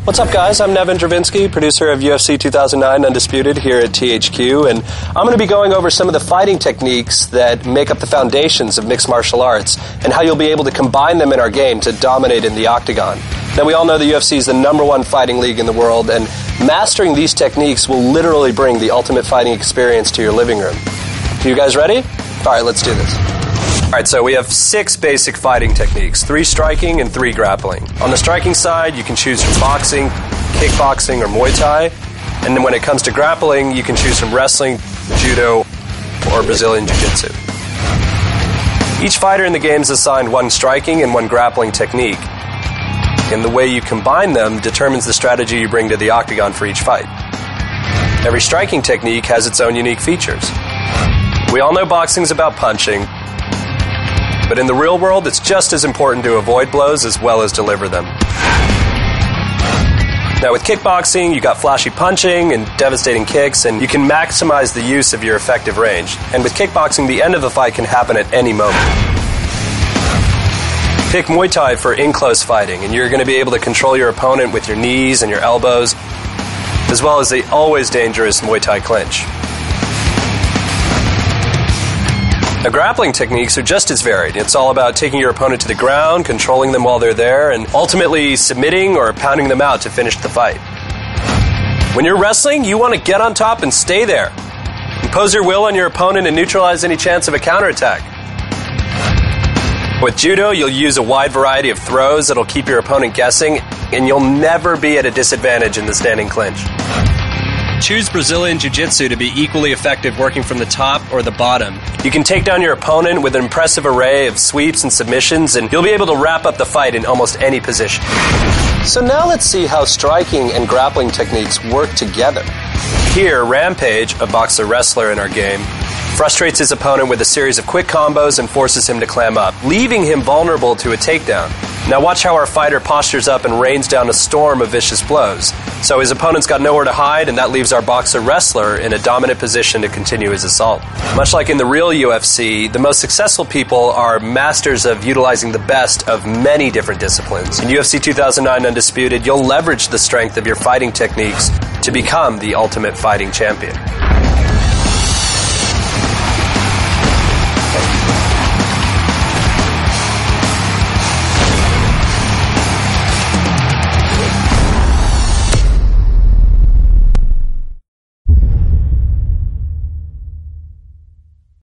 What's up, guys? I'm Nevin Dravinsky, producer of UFC 2009 Undisputed here at THQ, and I'm going to be going over some of the fighting techniques that make up the foundations of mixed martial arts and how you'll be able to combine them in our game to dominate in the octagon. Now, we all know the UFC is the #1 fighting league in the world, and mastering these techniques will literally bring the ultimate fighting experience to your living room. You guys ready? All right, let's do this. All right, so we have 6 basic fighting techniques, 3 striking and 3 grappling. On the striking side, you can choose from boxing, kickboxing, or Muay Thai. And then when it comes to grappling, you can choose from wrestling, judo, or Brazilian Jiu-Jitsu. Each fighter in the game is assigned 1 striking and 1 grappling technique. And the way you combine them determines the strategy you bring to the octagon for each fight. Every striking technique has its own unique features. We all know boxing's about punching, but in the real world, it's just as important to avoid blows as well as deliver them. Now, with kickboxing, you got flashy punching and devastating kicks, and you can maximize the use of your effective range. And with kickboxing, the end of the fight can happen at any moment. Pick Muay Thai for in-close fighting, and you're going to be able to control your opponent with your knees and your elbows, as well as the always dangerous Muay Thai clinch. Now, grappling techniques are just as varied. It's all about taking your opponent to the ground, controlling them while they're there, and ultimately submitting or pounding them out to finish the fight. When you're wrestling, you want to get on top and stay there. Impose your will on your opponent and neutralize any chance of a counterattack. With judo, you'll use a wide variety of throws that'll keep your opponent guessing, and you'll never be at a disadvantage in the standing clinch. Choose Brazilian Jiu-Jitsu to be equally effective working from the top or the bottom. You can take down your opponent with an impressive array of sweeps and submissions, and you'll be able to wrap up the fight in almost any position. So now let's see how striking and grappling techniques work together. Here, Rampage, a boxer-wrestler in our game, frustrates his opponent with a series of quick combos and forces him to clam up, leaving him vulnerable to a takedown. Now watch how our fighter postures up and rains down a storm of vicious blows. So his opponent's got nowhere to hide, and that leaves our boxer-wrestler in a dominant position to continue his assault. Much like in the real UFC, the most successful people are masters of utilizing the best of many different disciplines. In UFC 2009 Undisputed, you'll leverage the strength of your fighting techniques to become the ultimate fighting champion.